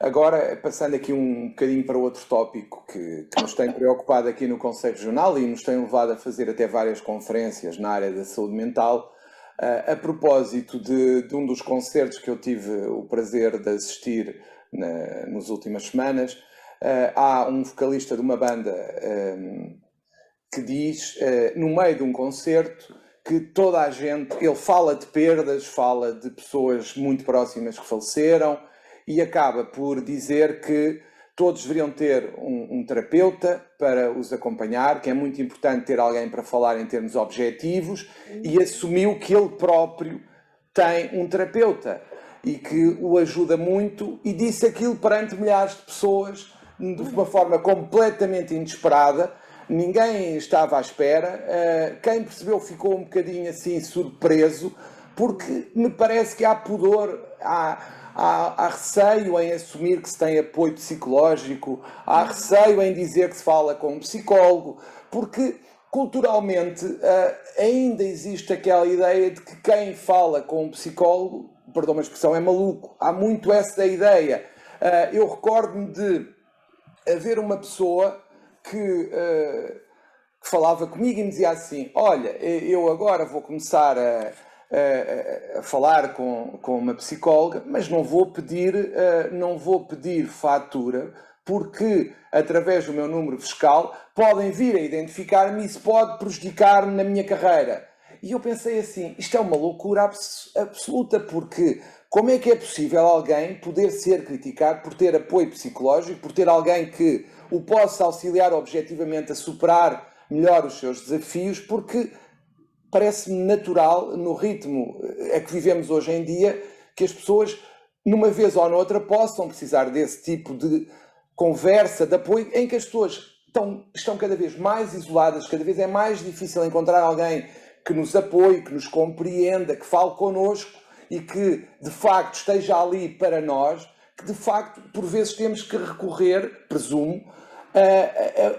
Agora, passando aqui um bocadinho para outro tópico que nos tem preocupado aqui no Conselho Regional e nos tem levado a fazer até várias conferências na área da saúde mental, a propósito de um dos concertos que eu tive o prazer de assistir nas últimas semanas, há um vocalista de uma banda que diz, no meio de um concerto, que toda a gente, ele fala de perdas, fala de pessoas muito próximas que faleceram e acaba por dizer que todos deveriam ter um terapeuta para os acompanhar, que é muito importante ter alguém para falar em termos objetivos, e assumiu que ele próprio tem um terapeuta e que o ajuda muito, e disse aquilo perante milhares de pessoas de uma forma completamente inesperada. Ninguém estava à espera. Quem percebeu ficou um bocadinho assim surpreso, porque me parece que há pudor, há receio em assumir que se tem apoio psicológico, há receio em dizer que se fala com um psicólogo, porque culturalmente ainda existe aquela ideia de que quem fala com um psicólogo, perdão a expressão, é maluco. Há muito essa ideia. Eu recordo-me de haver uma pessoa que falava comigo e me dizia assim: olha, eu agora vou começar a falar com uma psicóloga, mas não vou pedir fatura, porque através do meu número fiscal podem vir a identificar-me e isso pode prejudicar-me na minha carreira. E eu pensei assim, isto é uma loucura absoluta, porque como é que é possível alguém poder ser criticado por ter apoio psicológico, por ter alguém que o possa auxiliar objetivamente a superar melhor os seus desafios, porque parece-me natural, no ritmo a que vivemos hoje em dia, que as pessoas, numa vez ou noutra, possam precisar desse tipo de conversa, de apoio, em que as pessoas estão cada vez mais isoladas, cada vez é mais difícil encontrar alguém que nos apoie, que nos compreenda, que fale connosco e que, de facto, esteja ali para nós, que, de facto, por vezes temos que recorrer, presumo,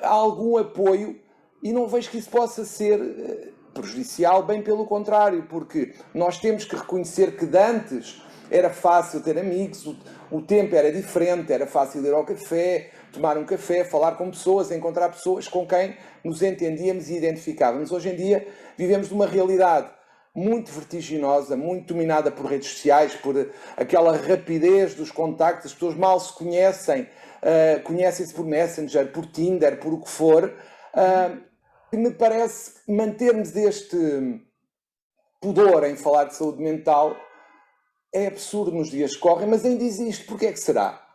a algum apoio, e não vejo que isso possa ser prejudicial, bem pelo contrário, porque nós temos que reconhecer que de antes era fácil ter amigos, o tempo era diferente, era fácil ir ao café, tomar um café, falar com pessoas, encontrar pessoas com quem nos entendíamos e identificávamos. Hoje em dia vivemos numa realidade muito vertiginosa, muito dominada por redes sociais, por aquela rapidez dos contactos, as pessoas mal se conhecem, conhecem-se por Messenger, por Tinder, por o que for, que me parece mantermos este pudor em falar de saúde mental é absurdo nos dias que correm, mas ainda existe. Porquê é que será?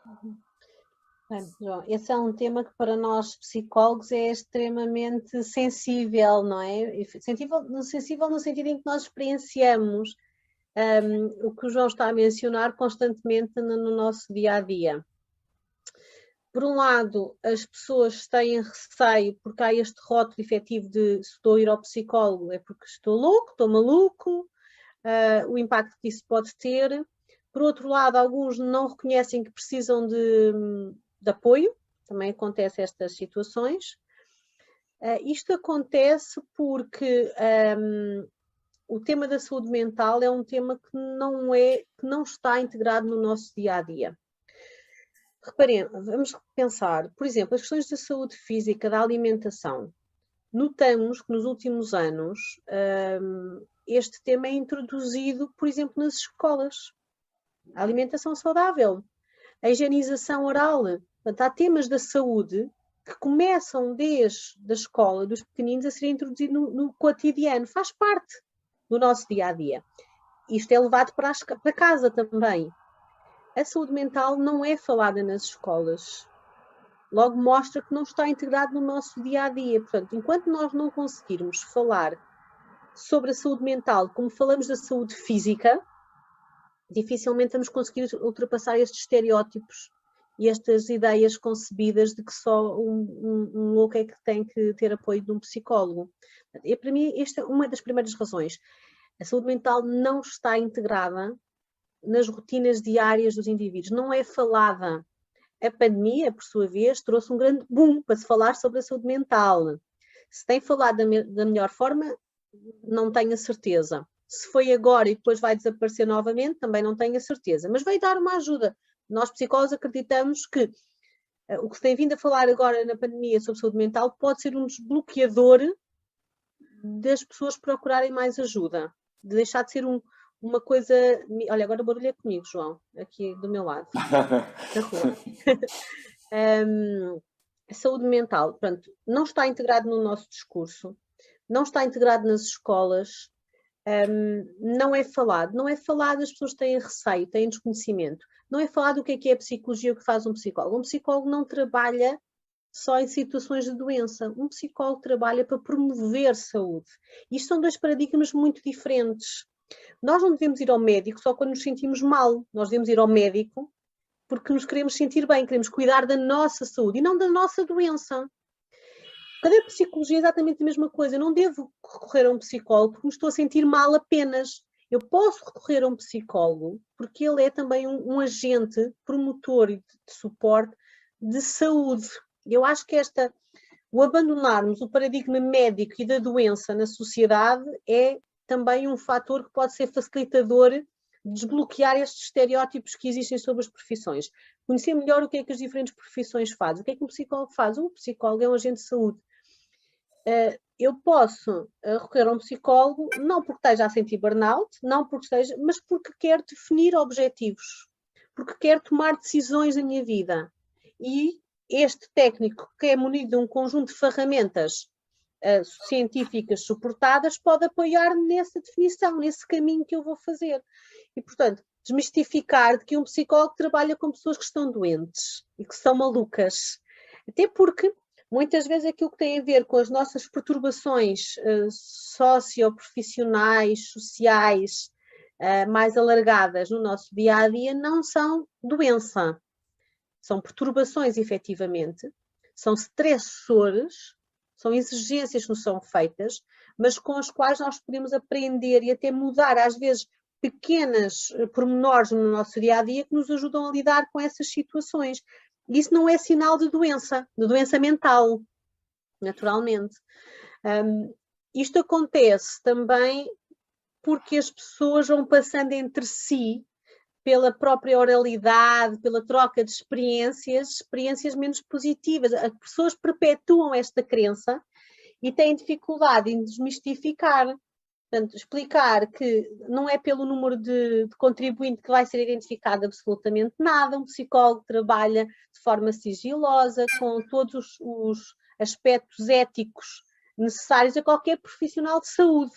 Bem, João, esse é um tema que para nós psicólogos é extremamente sensível, não é? Sensível no sentido em que nós experienciamos o que o João está a mencionar constantemente no nosso dia-a-dia. Por um lado, as pessoas têm receio porque há este rótulo efetivo de se estou a ir ao psicólogo é porque estou louco, estou maluco, o impacto que isso pode ter. Por outro lado, alguns não reconhecem que precisam de apoio, também acontecem estas situações. Isto acontece porque o tema da saúde mental é um tema que não está integrado no nosso dia-a-dia. Reparem, vamos pensar, por exemplo, as questões da saúde física, da alimentação. Notamos que nos últimos anos este tema é introduzido, por exemplo, nas escolas. A alimentação saudável, a higienização oral. Portanto, há temas da saúde que começam desde a escola, dos pequeninos, a serem introduzidos no cotidiano. Faz parte do nosso dia-a-dia. Isto é levado para casa também. A saúde mental não é falada nas escolas. Logo mostra que não está integrado no nosso dia-a-dia. Portanto, enquanto nós não conseguirmos falar sobre a saúde mental como falamos da saúde física, dificilmente vamos conseguir ultrapassar estes estereótipos e estas ideias concebidas de que só um louco é que tem que ter apoio de um psicólogo. E para mim, esta é uma das primeiras razões. A saúde mental não está integrada nas rotinas diárias dos indivíduos, não é falada. A pandemia, por sua vez, trouxe um grande boom para se falar sobre a saúde mental. Se tem falado da melhor forma, não tenho a certeza. Se foi agora e depois vai desaparecer novamente, também não tenho a certeza. Mas veio dar uma ajuda Nós psicólogos acreditamos que o que se tem vindo a falar agora na pandemia sobre saúde mental pode ser um desbloqueador das pessoas procurarem mais ajuda, de deixar de ser uma coisa... Olha, agora o barulho é comigo, João, aqui do meu lado, da rua. Saúde mental, portanto, não está integrado no nosso discurso, não está integrado nas escolas, não é falado, as pessoas têm receio, têm desconhecimento, não é falado o que é a psicologia, o que faz um psicólogo. Um psicólogo não trabalha só em situações de doença, um psicólogo trabalha para promover saúde. Isto são dois paradigmas muito diferentes. Nós não devemos ir ao médico só quando nos sentimos mal, nós devemos ir ao médico porque nos queremos sentir bem, queremos cuidar da nossa saúde e não da nossa doença. Cada psicologia é exatamente a mesma coisa. Eu não devo recorrer a um psicólogo porque me estou a sentir mal apenas. Eu posso recorrer a um psicólogo porque ele é também um agente promotor e de suporte de saúde. Eu acho que o abandonarmos o paradigma médico e da doença na sociedade é também um fator que pode ser facilitador de desbloquear estes estereótipos que existem sobre as profissões. Conhecer melhor o que é que as diferentes profissões fazem. O que é que um psicólogo faz? Um psicólogo é um agente de saúde. Eu posso recorrer a um psicólogo não porque esteja a sentir burnout, não porque esteja, mas porque quero definir objetivos, porque quero tomar decisões na minha vida. E este técnico, que é munido de um conjunto de ferramentas científicas suportadas, pode apoiar nessa definição, nesse caminho que eu vou fazer. E, portanto, desmistificar de que um psicólogo trabalha com pessoas que estão doentes e que são malucas. Até porque muitas vezes aquilo que tem a ver com as nossas perturbações socioprofissionais, sociais, mais alargadas no nosso dia-a-dia, não são doença. São perturbações, efetivamente, são stressores, são exigências que nos são feitas, mas com as quais nós podemos aprender e até mudar, às vezes, pequenas pormenores no nosso dia-a-dia que nos ajudam a lidar com essas situações. Isso não é sinal de doença mental, naturalmente. Isto acontece também porque as pessoas vão passando entre si, pela própria oralidade, pela troca de experiências menos positivas. As pessoas perpetuam esta crença e têm dificuldade em desmistificar. Portanto, explicar que não é pelo número de contribuinte que vai ser identificado absolutamente nada. Um psicólogo trabalha de forma sigilosa, com todos os aspectos éticos necessários a qualquer profissional de saúde.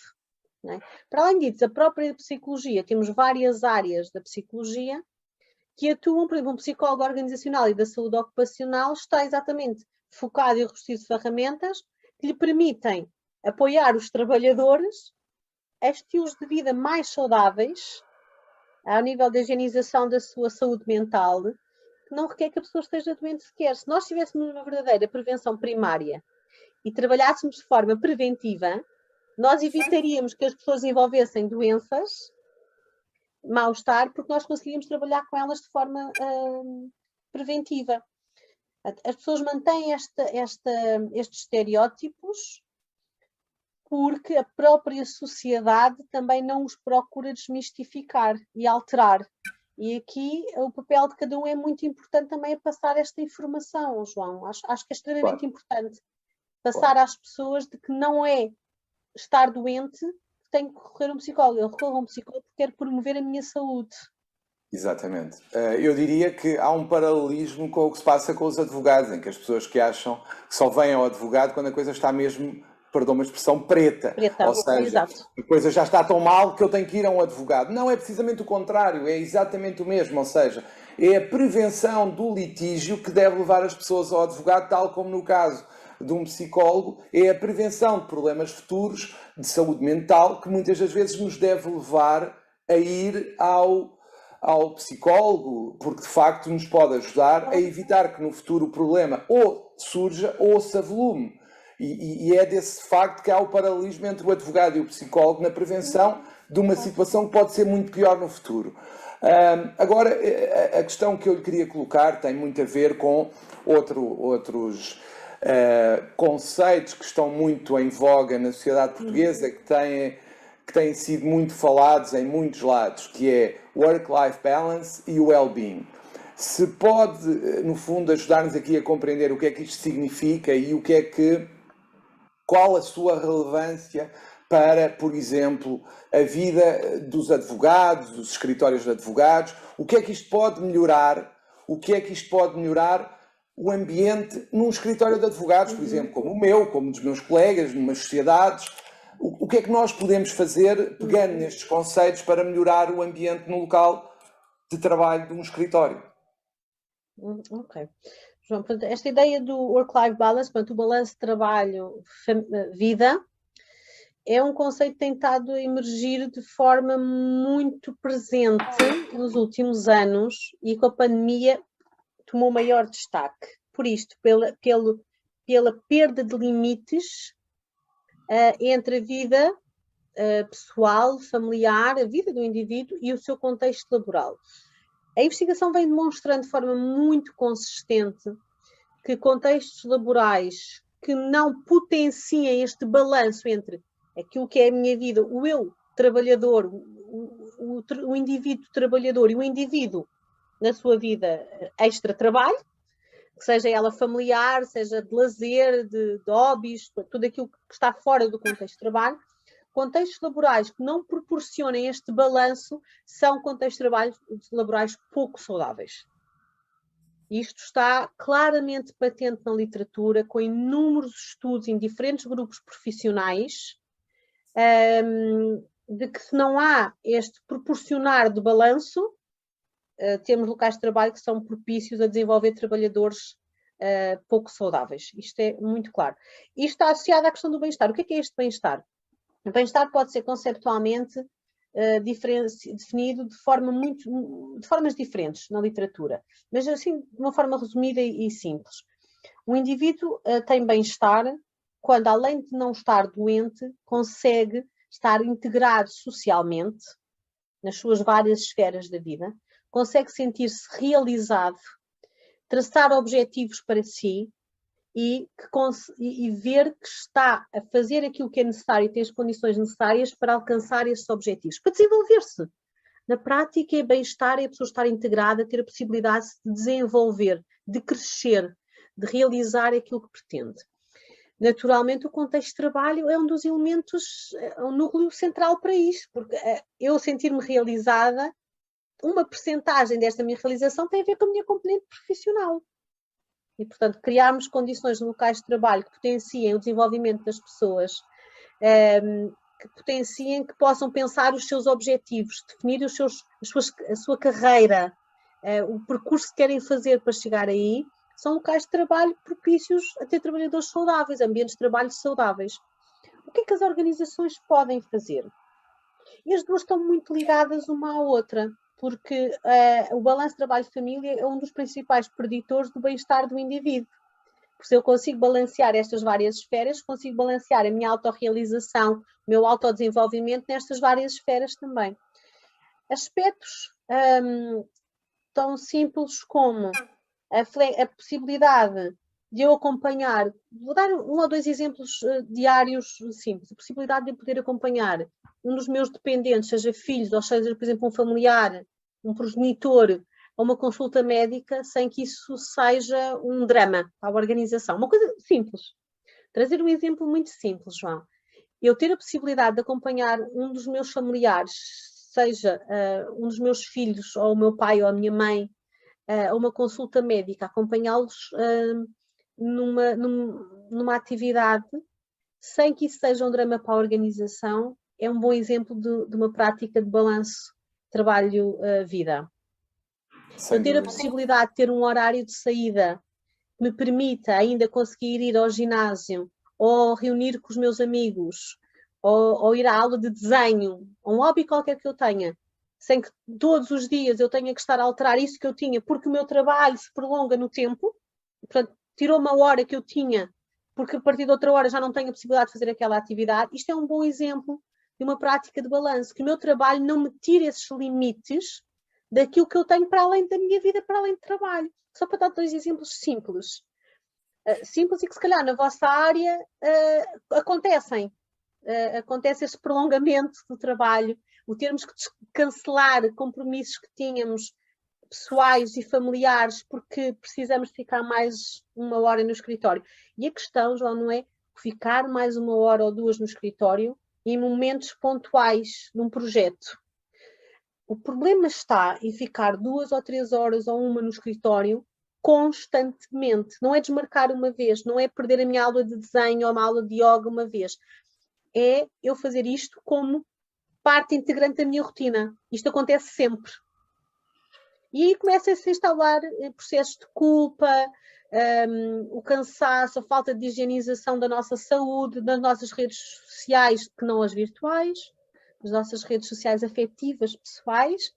Não é? Para além disso, a própria psicologia, temos várias áreas da psicologia que atuam, por exemplo, um psicólogo organizacional e da saúde ocupacional está exatamente focado e revestido de ferramentas que lhe permitem apoiar os trabalhadores a estilos de vida mais saudáveis, ao nível da higienização da sua saúde mental, que não requer que a pessoa esteja doente sequer. Se nós tivéssemos uma verdadeira prevenção primária e trabalhássemos de forma preventiva, nós evitaríamos que as pessoas desenvolvessem doenças, mal-estar, porque nós conseguiríamos trabalhar com elas de forma preventiva. As pessoas mantêm estes estereótipos porque a própria sociedade também não os procura desmistificar e alterar. E aqui o papel de cada um é muito importante também a passar esta informação, João. Acho que é extremamente importante passar às pessoas de que não é estar doente, tenho que recorrer a um psicólogo. Eu recorro a um psicólogo porque quero promover a minha saúde. Exatamente. Eu diria que há um paralelismo com o que se passa com os advogados, em que as pessoas que acham que só vêm ao advogado quando a coisa está mesmo, perdão uma expressão, preta. Ou seja, exato. A coisa já está tão mal que eu tenho que ir a um advogado. Não, é precisamente o contrário, é exatamente o mesmo. Ou seja, é a prevenção do litígio que deve levar as pessoas ao advogado, tal como no caso de um psicólogo, é a prevenção de problemas futuros de saúde mental que muitas das vezes nos deve levar a ir ao psicólogo, porque de facto nos pode ajudar a evitar que no futuro o problema ou surja ou se avolume. E é desse facto que há o paralelismo entre o advogado e o psicólogo na prevenção de uma situação que pode ser muito pior no futuro. Agora, a questão que eu lhe queria colocar tem muito a ver com outros conceitos que estão muito em voga na sociedade portuguesa, que têm sido muito falados em muitos lados, que é work-life balance e o well-being. se pode, no fundo, ajudar-nos aqui a compreender o que é que isto significa e qual a sua relevância para, por exemplo, a vida dos advogados, dos escritórios de advogados, o que é que isto pode melhorar, o ambiente num escritório de advogados, por exemplo, como o meu, como dos meus colegas, numas sociedades. O que é que nós podemos fazer, pegando nestes conceitos, para melhorar o ambiente no local de trabalho de um escritório? Ok. João, portanto, esta ideia do work-life balance, portanto, o balanço trabalho-vida, é um conceito que tem estado a emergir de forma muito presente nos últimos anos e com a pandemia tomou maior destaque. Por isto, pela perda de limites entre a vida pessoal, familiar, a vida do indivíduo e o seu contexto laboral. A investigação vem demonstrando de forma muito consistente que contextos laborais que não potenciem este balanço entre aquilo que é a minha vida, o eu trabalhador, o indivíduo trabalhador e o indivíduo na sua vida extra-trabalho, seja ela familiar, seja de lazer, de hobbies, tudo aquilo que está fora do contexto de trabalho. Contextos laborais que não proporcionem este balanço são contextos laborais pouco saudáveis. Isto está claramente patente na literatura, com inúmeros estudos em diferentes grupos profissionais, de que se não há este proporcionar de balanço, temos locais de trabalho que são propícios a desenvolver trabalhadores pouco saudáveis. Isto é muito claro. Isto está associado à questão do bem-estar. O que é este bem-estar? O bem-estar pode ser conceptualmente definido de formas diferentes na literatura, mas assim de uma forma resumida e simples. O indivíduo tem bem-estar quando, além de não estar doente, consegue estar integrado socialmente nas suas várias esferas da vida, consegue sentir-se realizado, traçar objetivos para si e ver que está a fazer aquilo que é necessário e tem as condições necessárias para alcançar esses objetivos, para desenvolver-se. Na prática, é bem-estar, é a pessoa estar integrada, ter a possibilidade de desenvolver, de crescer, de realizar aquilo que pretende. Naturalmente, o contexto de trabalho é um dos elementos, um núcleo central para isto, porque eu sentir-me realizada, uma percentagem desta minha realização tem a ver com a minha componente profissional. E, portanto, criarmos condições no locais de trabalho que potenciem o desenvolvimento das pessoas, que potenciem, que possam pensar os seus objetivos, definir a sua carreira, o percurso que querem fazer para chegar aí, são locais de trabalho propícios a ter trabalhadores saudáveis, ambientes de trabalho saudáveis. O que é que as organizações podem fazer? E as duas estão muito ligadas uma à outra, porque o balanço trabalho-família é um dos principais preditores do bem-estar do indivíduo. Porque se eu consigo balancear estas várias esferas, consigo balancear a minha autorrealização, o meu autodesenvolvimento nestas várias esferas também. Aspectos tão simples como a possibilidade de eu acompanhar, vou dar um ou dois exemplos diários simples, a possibilidade de eu poder acompanhar um dos meus dependentes, seja filhos ou seja, por exemplo, um familiar, um progenitor, a uma consulta médica, sem que isso seja um drama para a organização. Uma coisa simples. Trazer um exemplo muito simples, João. Eu ter a possibilidade de acompanhar um dos meus familiares, seja um dos meus filhos, ou o meu pai ou a minha mãe, a uma consulta médica, acompanhá-los numa atividade, sem que isso seja um drama para a organização, é um bom exemplo de uma prática de balanço trabalho-vida. Eu ter a possibilidade de ter um horário de saída que me permita ainda conseguir ir ao ginásio ou reunir com os meus amigos ou ir à aula de desenho, um hobby qualquer que eu tenha, sem que todos os dias eu tenha que estar a alterar isso que eu tinha, porque o meu trabalho se prolonga no tempo, portanto, tirou uma hora que eu tinha, porque a partir de outra hora já não tenho a possibilidade de fazer aquela atividade. Isto é um bom exemplo de uma prática de balanço, que o meu trabalho não me tire esses limites daquilo que eu tenho para além da minha vida, para além do trabalho. Só para dar dois exemplos simples. Simples e que se calhar na vossa área acontecem. Acontece esse prolongamento do trabalho, o termos que cancelar compromissos que tínhamos, pessoais e familiares, porque precisamos ficar mais 1 hora no escritório. E a questão, João, não é ficar mais 1 hora ou 2 no escritório em momentos pontuais num projeto. O problema está em ficar 2 ou 3 horas ou 1 no escritório constantemente. Não é desmarcar uma vez, não é perder a minha aula de desenho ou uma aula de yoga uma vez. É eu fazer isto como parte integrante da minha rotina. Isto acontece sempre. E aí começa-se a instalar processos de culpa, o cansaço, a falta de higienização da nossa saúde, das nossas redes sociais, que não as virtuais, das nossas redes sociais afetivas, pessoais.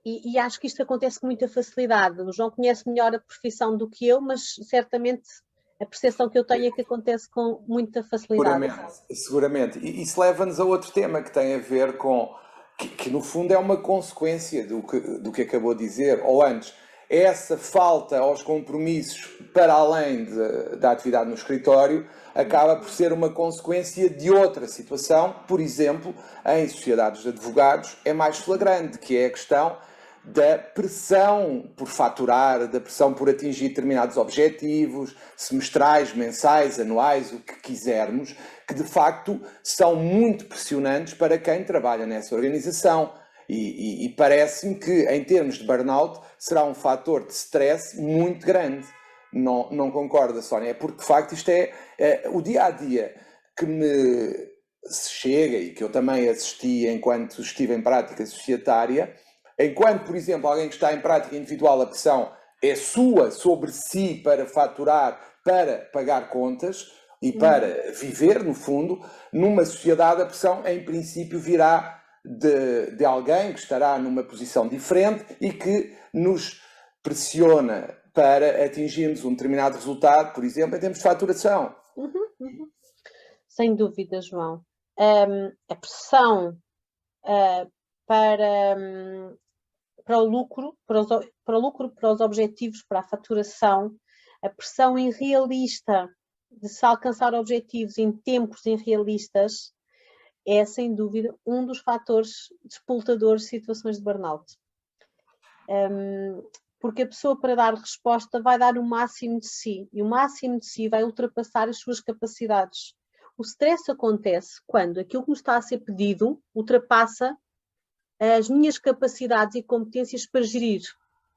E acho que isto acontece com muita facilidade. O João conhece melhor a profissão do que eu, mas certamente a percepção que eu tenho é que acontece com muita facilidade. Seguramente. E isso leva-nos a outro tema que tem a ver com... Que no fundo é uma consequência do que acabou de dizer, ou antes, essa falta aos compromissos para além da atividade no escritório acaba por ser uma consequência de outra situação, por exemplo, em sociedades de advogados é mais flagrante, que é a questão da pressão por faturar, da pressão por atingir determinados objetivos, semestrais, mensais, anuais, o que quisermos, que de facto são muito pressionantes para quem trabalha nessa organização. E parece-me que, em termos de burnout, será um fator de stress muito grande. Não concorda, Sónia? É porque, de facto, isto é o dia-a-dia que me chega e que eu também assisti enquanto estive em prática societária. Enquanto, por exemplo, alguém que está em prática individual, a pressão é sua sobre si para faturar, para pagar contas e para viver, no fundo, numa sociedade a pressão, em princípio, virá de alguém que estará numa posição diferente e que nos pressiona para atingirmos um determinado resultado, por exemplo, em termos de faturação. Sem dúvida, João. A pressão para o lucro, para os objetivos, para a faturação, a pressão irrealista de se alcançar objetivos em tempos irrealistas é, sem dúvida, um dos fatores disputadores de situações de burnout. Porque a pessoa, para dar resposta, vai dar o máximo de si, e o máximo de si vai ultrapassar as suas capacidades. O stress acontece quando aquilo que nos está a ser pedido ultrapassa as minhas capacidades e competências para gerir.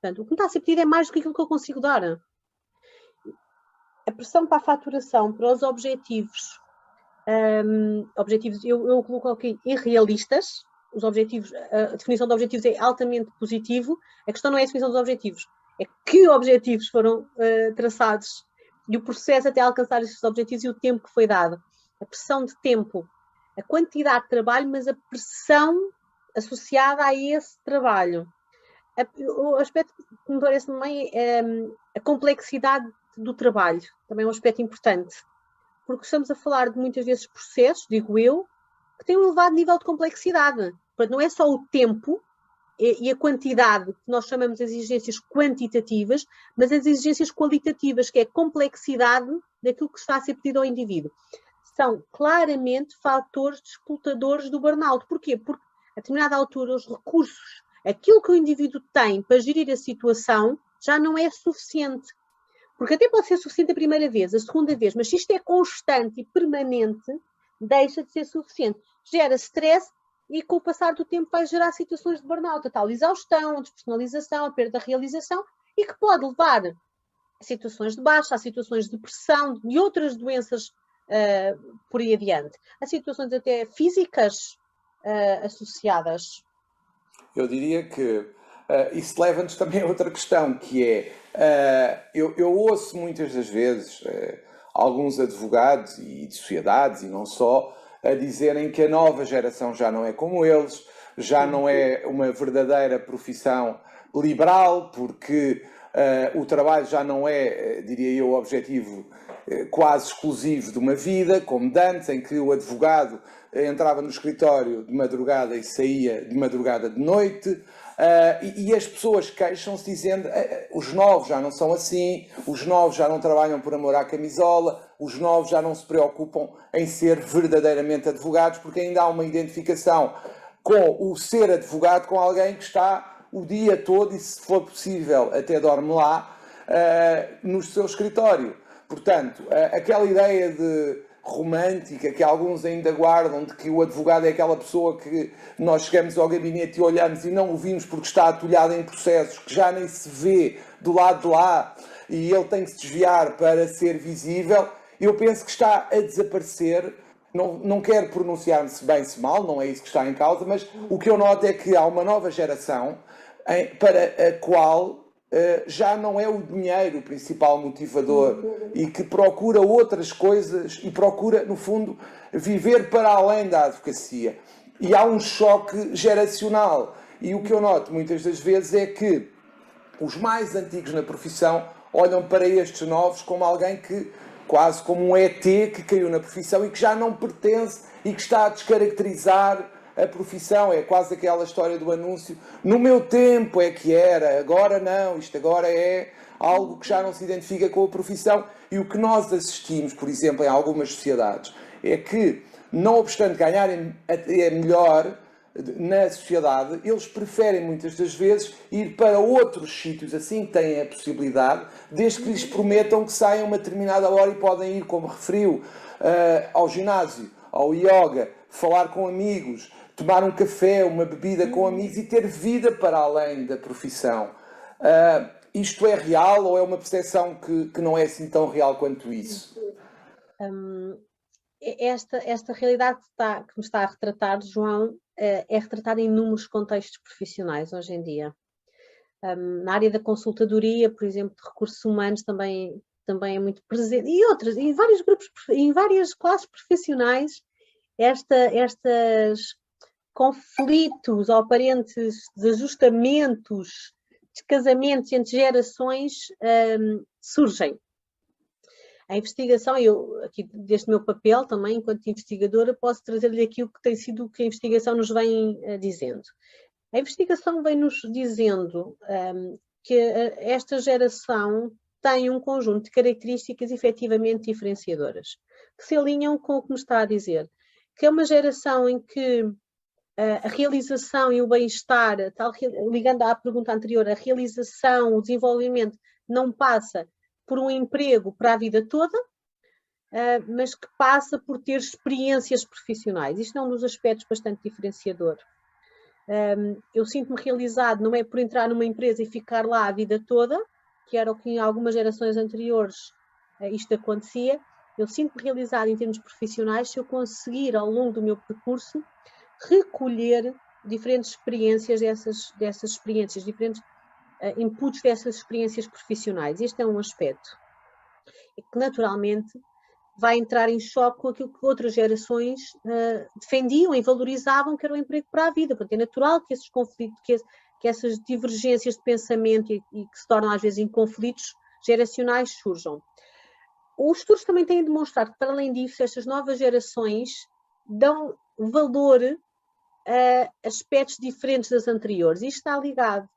Portanto, o que me está a ser pedido é mais do que aquilo que eu consigo dar. A pressão para a faturação, para os objetivos, eu coloco aqui irrealistas. Os objetivos, a definição de objetivos é altamente positivo. A questão não é a definição dos objetivos, é que objetivos foram traçados e o processo até alcançar esses objetivos e o tempo que foi dado. A pressão de tempo, a quantidade de trabalho, mas a pressão associada a esse trabalho. O aspecto que me parece também é a complexidade do trabalho, também é um aspecto importante, porque estamos a falar de muitas vezes processos, digo eu, que têm um elevado nível de complexidade. Portanto, não é só o tempo e a quantidade, que nós chamamos de exigências quantitativas, mas as exigências qualitativas, que é a complexidade daquilo que está a ser pedido ao indivíduo. São claramente fatores disputadores do burnout. Porquê? Porque a determinada altura os recursos, aquilo que o indivíduo tem para gerir a situação, já não é suficiente. Porque até pode ser suficiente a primeira vez, a segunda vez, mas se isto é constante e permanente, deixa de ser suficiente. Gera stress e com o passar do tempo vai gerar situações de burnout, a tal exaustão, a despersonalização, a perda da realização e que pode levar a situações de baixa, a situações de depressão e outras doenças por aí adiante. A situações até físicas associadas. Eu diria que isso leva-nos também a outra questão, que é, eu ouço muitas das vezes alguns advogados e de sociedades, e não só, a dizerem que a nova geração já não é como eles, já não é uma verdadeira profissão liberal, porque o trabalho já não é, diria eu, o objetivo quase exclusivo de uma vida, como de antes, em que o advogado entrava no escritório de madrugada e saía de madrugada de noite, e as pessoas queixam-se dizendo os novos já não são assim, os novos já não trabalham por amor à camisola, os novos já não se preocupam em ser verdadeiramente advogados, porque ainda há uma identificação com o ser advogado com alguém que está o dia todo e, se for possível, até dorme lá, no seu escritório. Portanto, aquela ideia de romântica que alguns ainda guardam, de que o advogado é aquela pessoa que nós chegamos ao gabinete e olhamos e não o vimos porque está atolhado em processos que já nem se vê do lado de lá e ele tem que se desviar para ser visível, eu penso que está a desaparecer. Não quero pronunciar-me se bem se mal, não é isso que está em causa, mas o que eu noto é que há uma nova geração para a qual já não é o dinheiro o principal motivador e que procura outras coisas e procura, no fundo, viver para além da advocacia. E há um choque geracional. E o que eu noto muitas das vezes é que os mais antigos na profissão olham para estes novos como alguém que, quase como um ET que caiu na profissão e que já não pertence e que está a descaracterizar a profissão. É quase aquela história do anúncio: no meu tempo é que era, agora não, isto agora é algo que já não se identifica com a profissão. E o que nós assistimos, por exemplo, em algumas sociedades, é que, não obstante ganharem até melhor na sociedade, eles preferem muitas das vezes ir para outros sítios assim que têm a possibilidade, desde que lhes prometam que saiam uma determinada hora e podem ir, como referiu, ao ginásio, ao yoga, falar com amigos, tomar um café, uma bebida com amigos e ter vida para além da profissão. Isto é real ou é uma percepção que não é assim tão real quanto isso? Esta realidade que me está a retratar, João, é retratada em inúmeros contextos profissionais hoje em dia. Na área da consultadoria, por exemplo, de recursos humanos, também é muito presente, e outras, em vários grupos, em várias classes profissionais, estes conflitos ou aparentes desajustamentos, descasamentos entre gerações surgem. A investigação, eu aqui deste meu papel também, enquanto investigadora, posso trazer-lhe aqui o que tem sido o que a investigação nos vem dizendo. A investigação vem-nos dizendo que esta geração tem um conjunto de características efetivamente diferenciadoras, que se alinham com o que me está a dizer, que é uma geração em que a realização e o bem-estar, ligando à pergunta anterior, a realização, o desenvolvimento não passa por um emprego para a vida toda, mas que passa por ter experiências profissionais. Isto é um dos aspectos bastante diferenciador. Eu sinto-me realizado, não é por entrar numa empresa e ficar lá a vida toda, que era o que em algumas gerações anteriores isto acontecia. Eu sinto-me realizado em termos profissionais se eu conseguir, ao longo do meu percurso, recolher diferentes experiências dessas experiências, diferentes inputs dessas experiências profissionais. Este é um aspecto que, naturalmente, vai entrar em choque com aquilo que outras gerações defendiam e valorizavam, que era o emprego para a vida. Porque é natural que esses conflitos, que essas divergências de pensamento e que se tornam às vezes em conflitos geracionais surjam. Os estudos também têm demonstrado que, para além disso, estas novas gerações dão valor a aspectos diferentes das anteriores. Isto está ligado.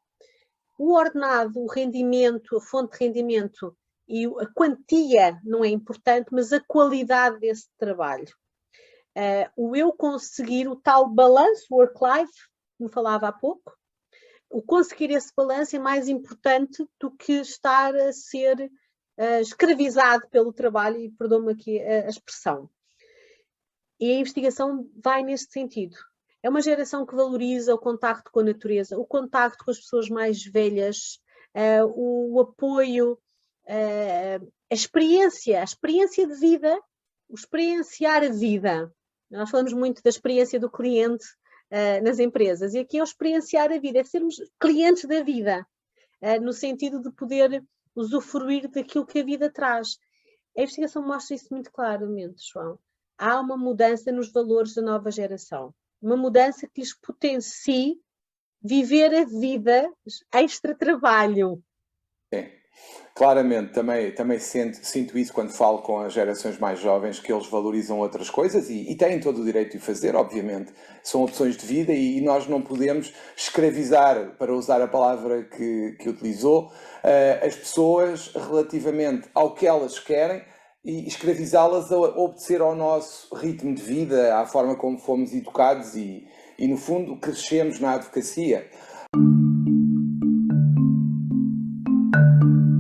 O ordenado, o rendimento, a fonte de rendimento e a quantia não é importante, mas a qualidade desse trabalho. O eu conseguir o tal balanço work-life, como falava há pouco, o conseguir esse balanço é mais importante do que estar a ser escravizado pelo trabalho, e perdoa-me aqui a expressão. E a investigação vai neste sentido. É uma geração que valoriza o contacto com a natureza, o contacto com as pessoas mais velhas, o apoio, a experiência de vida, o experienciar a vida. Nós falamos muito da experiência do cliente nas empresas, e aqui é o experienciar a vida, é sermos clientes da vida, no sentido de poder usufruir daquilo que a vida traz. A investigação mostra isso muito claramente, João. Há uma mudança nos valores da nova geração. Uma mudança que lhes potencie viver a vida extra-trabalho. Sim, claramente, também sinto isso quando falo com as gerações mais jovens, que eles valorizam outras coisas e têm todo o direito de fazer, obviamente. São opções de vida e nós não podemos escravizar, para usar a palavra que utilizou, as pessoas relativamente ao que elas querem e escravizá-las a obedecer ao nosso ritmo de vida, à forma como fomos educados e no fundo, crescemos na advocacia. Obrigado.